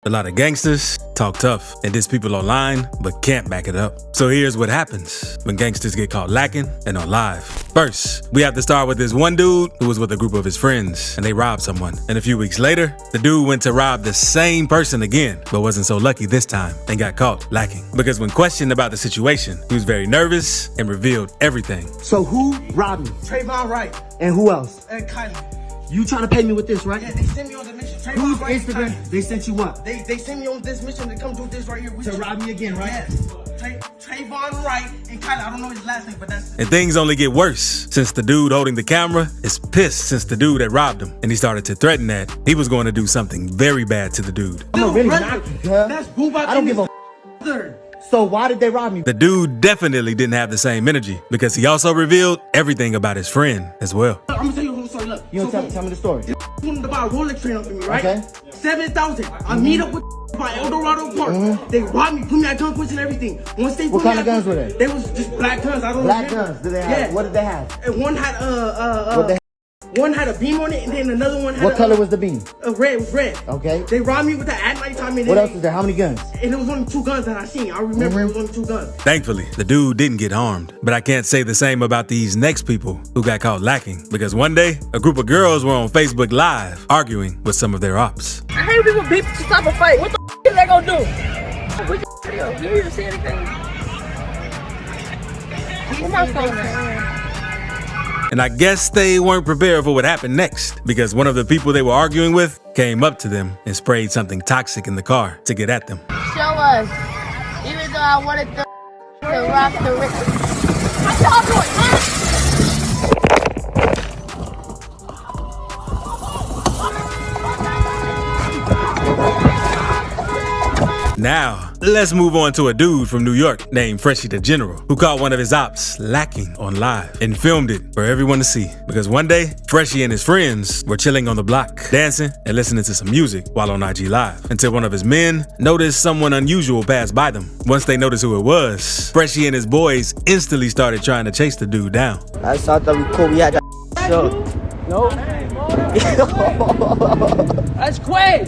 A lot of gangsters talk tough and diss people online, but can't back it up. So here's what happens when gangsters get caught lacking and on live. First, we have to start with this one dude who was with a group of his friends and they robbed someone. And a few weeks later, the dude went to rob the same person again, but wasn't so lucky this time and got caught lacking. Because when questioned about the situation, he was very nervous and revealed everything. So who robbed me? Trayvon Wright. And who else? And Kylie. You trying to pay me with this, right? Yeah, they sent me on the mission. Whose Instagram? They sent you what? They sent me on this mission to come do this right here. To rob me again, right? Yes. Trayvon Wright and Kylie. I don't know his last name, but that's... And things only get worse since the dude holding the camera is pissed since the dude that robbed him. And he started to threaten that he was going to do something very bad to the dude. I'm gonna really knock you, cuz. That's Booba. I don't give a So why did they rob me? The dude definitely didn't have the same energy because he also revealed everything about his friend as well. I'm gonna tell you who story. Look. You don't tell me the story. Wanted to buy a Rolex train up in me, right? Okay. 7,000. I meet up with by El Dorado Park. They robbed me, put me at gunpoint and everything. Once they What kind of guns were they? They was just black guns. I don't Black remember. guns. Did they have? Yeah. What did they have? And one had What they one had a beam on it, and then another one had What color was the beam? Red. It was red. Okay. They robbed me with that at nighttime. And What else was there? How many guns? And it was only 2 guns that I seen. I remember it was only 2 guns. Thankfully, the dude didn't get harmed. But I can't say the same about these next people who got caught lacking. Because one day, a group of girls were on Facebook Live arguing with some of their ops. I hate people beat to stop a fight. What the is they gonna do? You didn't even see anything. Where's my phone at? And I guess they weren't prepared for what happened next because one of the people they were arguing with came up to them and sprayed something toxic in the car to get at them. Show us. Even though I wanted to rock the rich. What y'all doing, man? Now, let's move on to a dude from New York named Freshie the General who caught one of his ops lacking on live and filmed it for everyone to see. Because one day, Freshie and his friends were chilling on the block, dancing and listening to some music while on IG Live until one of his men noticed someone unusual pass by them. Once they noticed who it was, Freshie and his boys instantly started trying to chase the dude down. I thought that we cool. We had that show. No. That's Quay.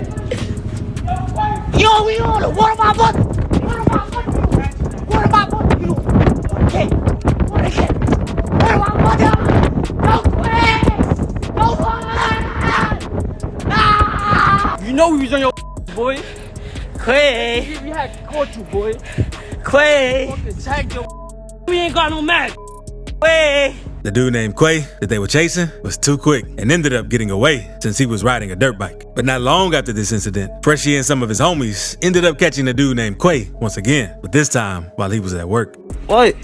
Yo, we on it. What about what? What about what? What about what? You okay? What is it? What about what? No way! No way! Ah! You know we was on your boy. Quay. We had caught you, boy. Quay. Fucking tagged your. We ain't got no match. Quay. The dude named Quay that they were chasing was too quick and ended up getting away since he was riding a dirt bike. But not long after this incident, Freshie and some of his homies ended up catching the dude named Quay once again, but this time while he was at work. What?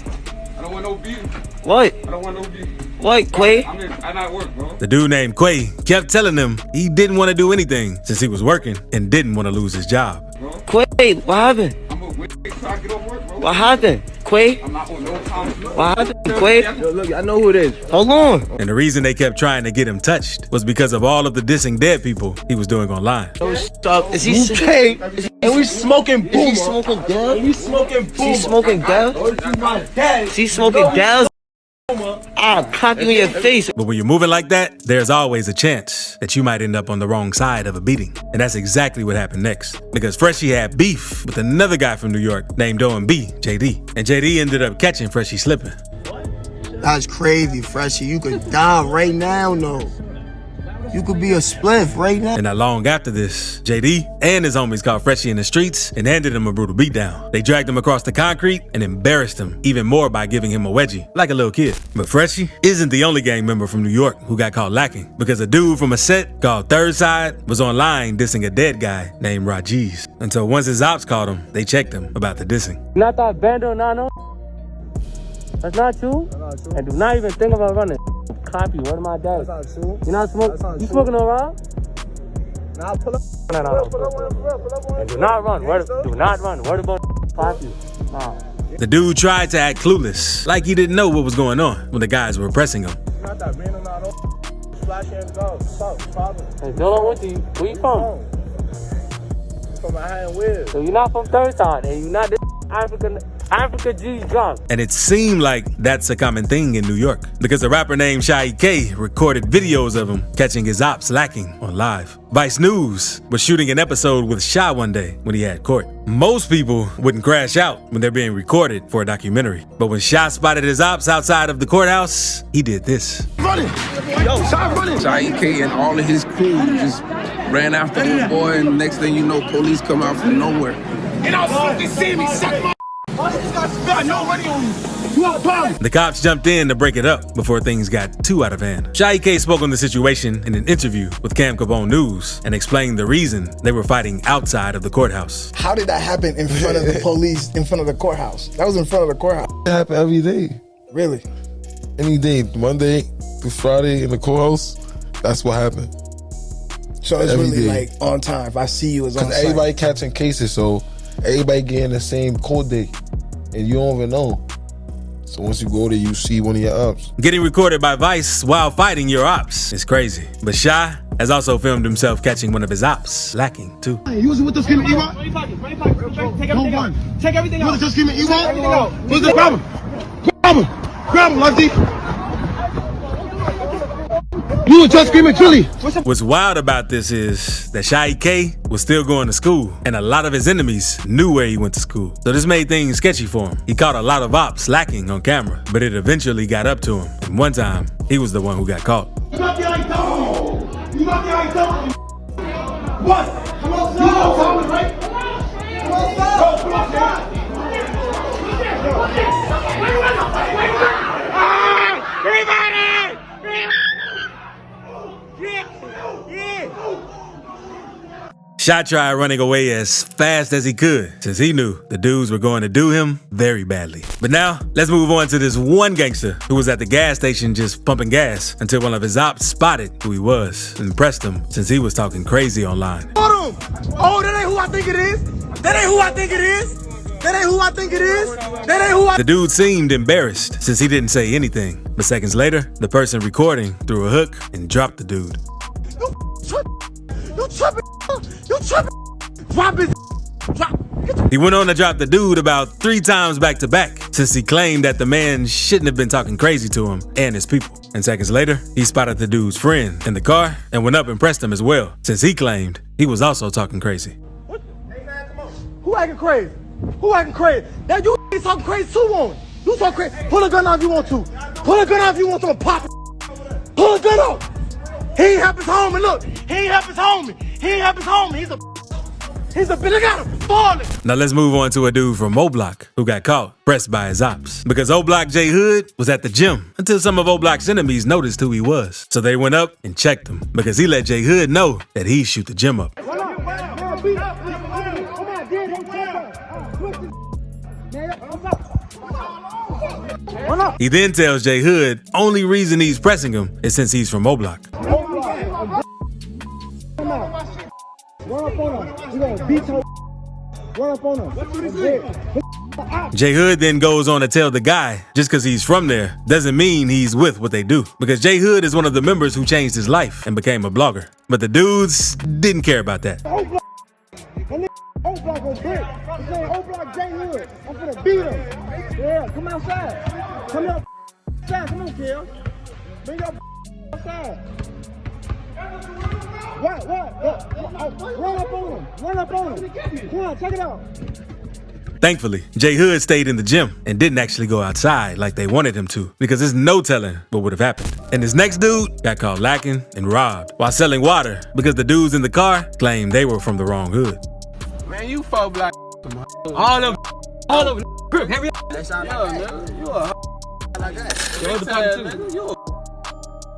I don't want no view. What? I don't want no view. What, Quay? I'm at work, bro. The dude named Quay kept telling him he didn't want to do anything since he was working and didn't want to lose his job. Quay, what happened? I'm gonna wait till I get off work, bro. What happened? Quay? I'm not on no time. What happened, Quay? Yo, look, I know who it is. Hold on. And the reason they kept trying to get him touched was because of all of the dissing dead people he was doing online. Stop. Is he Okay. And we smoking boom. Is he smoking Dell? We smoking boom. Is he smoking Dell? Is he smoking Dell? I'll clap you in your face. But when you're moving like that, there's always a chance that you might end up on the wrong side of a beating. And that's exactly what happened next. Because Freshie had beef with another guy from New York named O&B, JD. And JD ended up catching Freshie slipping. That's crazy, Freshie. You could die right now, no. You could be a spliff right now. And not long after this, JD and his homies caught Freshie in the streets and handed him a brutal beatdown. They dragged him across the concrete and embarrassed him even more by giving him a wedgie, like a little kid. But Freshie isn't the only gang member from New York who got caught lacking, because a dude from a set called Third Side was online dissing a dead guy named Rajiz. Until once his ops caught him, they checked him about the dissing. Not that bando, Nano. That's not you. And do not even think about running. Clap you. What am I dead? That's not true. You not smoking? You smoking around? Nah, pull up. No. And do not run. Do not run. Word about clap you. Nah. The dude tried to act clueless, like he didn't know what was going on when the guys were pressing him. Not that bando, Nano. Splash hands go. What's problem? Hey, Dylan, with you. Where you from? From my hand with. So you're not from Third Side, and you're not this African. Africa G drop. And it seemed like that's a common thing in New York because a rapper named Shy K recorded videos of him catching his ops lacking on live. Vice News was shooting an episode with Shy one day when he had court. Most people wouldn't crash out when they're being recorded for a documentary. But when Shy spotted his ops outside of the courthouse, he did this. Running! Yo, Shy running! Shy K and all of his crew just ran after the boy, and next thing you know, police come out from nowhere. And I fucking see me, suck my got no money on you. You have a problem. The cops jumped in to break it up before things got too out of hand. Shy K spoke on the situation in an interview with Cam Capone News and explained the reason they were fighting outside of the courthouse. How did that happen in front of the police, in front of the courthouse? That was in front of the courthouse. It happen every day. Really? Any day, Monday through Friday in the courthouse, that's what happened. So it's every really day. like on time. If I see you, it's on Because site. everybody catching cases, so everybody getting the same court day, and you don't even know. So once you go there, you see one of your ops. Getting recorded by Vice while fighting your ops is crazy. But Shy has also filmed himself catching one of his ops lacking too. Hey, you was with the screaming E-Rock? Don't run. Take everything out. You was just screaming E-Rock? What's the problem? Grab him. Grab him, Lefty. You were just screaming Chili. What's wild about this is that Shy K was still going to school, and a lot of his enemies knew where he went to school. So this made things sketchy for him. He caught a lot of ops lacking on camera, but it eventually got up to him. And one time, he was the one who got caught. You got the eye. You got the eye. What? Come on, you know Thomas, right? Come on, come on, Shy tried running away as fast as he could, since he knew the dudes were going to do him very badly. But now, let's move on to this one gangster who was at the gas station just pumping gas until one of his ops spotted who he was and pressed him since he was talking crazy online. Hold on. Oh, that ain't who I think it is. That ain't who I think it is. That ain't who I think it is. That ain't who I... The dude seemed embarrassed since he didn't say anything. But seconds later, the person recording threw a hook and dropped the dude. You tripping. You tripping. Drop his... Drop. He went on to drop the dude about 3 times back to back since he claimed that the man shouldn't have been talking crazy to him and his people. And seconds later, he spotted the dude's friend in the car and went up and pressed him as well, since he claimed he was also talking crazy. Hey man, come on. Who acting crazy? Who acting crazy? Now you talking crazy too on. You talking crazy. Pull a gun out if you want to. Pull a gun out if you want to pop it. Pull a gun out. He ain't help his homie. Look, he ain't help his homie. He ain't help his homie. He's a bitch. Look at him falling. Now let's move on to a dude from O Block who got caught pressed by his ops. Because O Block J Hood was at the gym until some of O Block's enemies noticed who he was. So they went up and checked him because he let J Hood know that he'd shoot the gym up. He then tells J Hood only reason he's pressing him is since he's from O Block. J Hood then goes on to tell the guy just because he's from there doesn't mean he's with what they do. Because J Hood is one of the members who changed his life and became a blogger. But the dudes didn't care about that. O Block on brick. I'm saying O Block J Hood. I'm gonna beat him. Yeah, come outside. Come outside. Come on, Kill. Bring your outside. What? Run up on him. Run up on him. Come on, check it out. Thankfully, J Hood stayed in the gym and didn't actually go outside like they wanted him to, because there's no telling what would have happened. And this next dude got caught lacking and robbed while selling water because the dudes in the car claimed they were from the wrong hood. Man, you 4 black. All of grip, heavy. You a like that.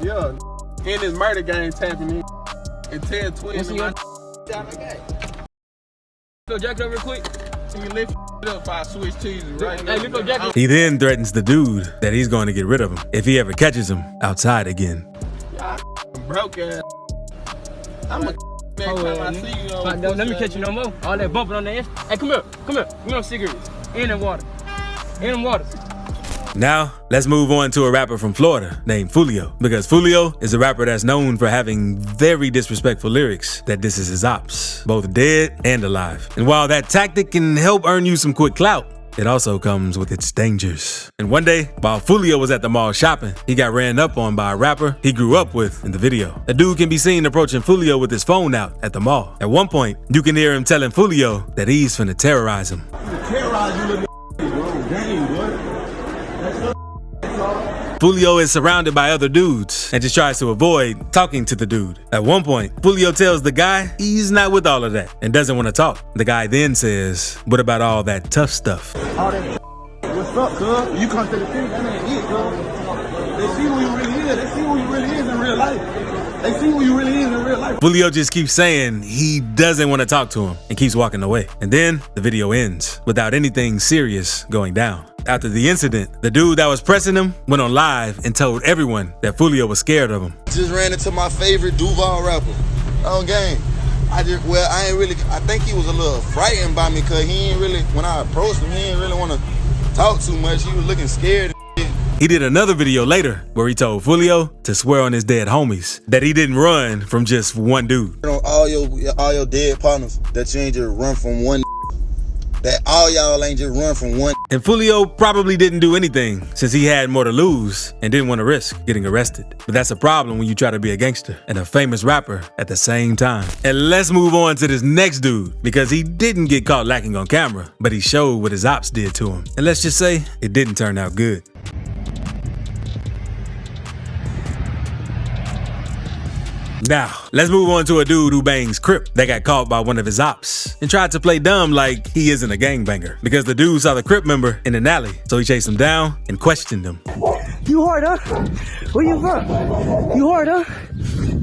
Yeah. In this murder game tapping in. And 10 twins. Go jack it up real quick. You lift it up if I switch to you right now. Hey, lift up jack it. He then threatens the dude that he's going to get rid of him if he ever catches him outside again. Broke ass. I'm a I see you on. Let me catch you no more. All that bumping on the edge. Hey, come here. Give me cigarettes. In the water. Now, let's move on to a rapper from Florida named Fulio, because Fulio is a rapper that's known for having very disrespectful lyrics that disses his ops, both dead and alive. And while that tactic can help earn you some quick clout, it also comes with its dangers. And one day, while Fulio was at the mall shopping, he got ran up on by a rapper he grew up with in the video. The dude can be seen approaching Fulio with his phone out at the mall. At one point, you can hear him telling Fulio that he's finna terrorize him. Terrorize you little game, boy. Fulio is surrounded by other dudes and just tries to avoid talking to the dude. At one point, Fulio tells the guy he's not with all of that and doesn't want to talk. The guy then says, "What about all that tough stuff?" All that what's up, cuz? You come to the city, that ain't it, cuz. They see who you really is. They see who you really is in real life. They see who you really is in real life. Fulio just keeps saying he doesn't want to talk to him and keeps walking away. And then the video ends without anything serious going down. After the incident, the dude that was pressing him went on live and told everyone that Fulio was scared of him. Just ran into my favorite Duval rapper on game. I think he was a little frightened by me because he ain't really, when I approached him, he didn't really want to talk too much. He was looking scared. He did another video later where he told Fulio to swear on his dead homies that he didn't run from just one dude. All your dead partners, that you ain't just run from one. That all y'all ain't just run from one. And Fulio probably didn't do anything since he had more to lose and didn't want to risk getting arrested. But that's a problem when you try to be a gangster and a famous rapper at the same time. And let's move on to this next dude because he didn't get caught lacking on camera, but he showed what his ops did to him. And let's just say it didn't turn out good. Now, let's move on to a dude who bangs Crip that got caught by one of his ops and tried to play dumb like he isn't a gangbanger because the dude saw the Crip member in an alley, so he chased him down and questioned him. You hard, huh? Where you from? You hard, huh?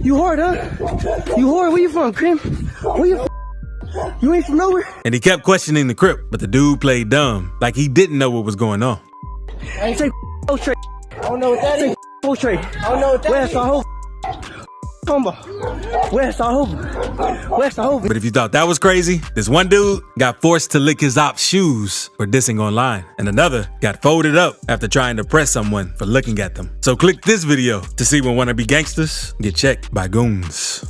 You hard, huh? You hard? Where you from, Krim? Where you from? You ain't from nowhere? And he kept questioning the Crip, but the dude played dumb like he didn't know what was going on. I say straight. I don't know what that is. Straight. I don't know what that is. But if you thought that was crazy, this one dude got forced to lick his op's shoes for dissing online, and another got folded up after trying to press someone for looking at them. So click this video to see when Wannabe Gangsters get checked by Goons.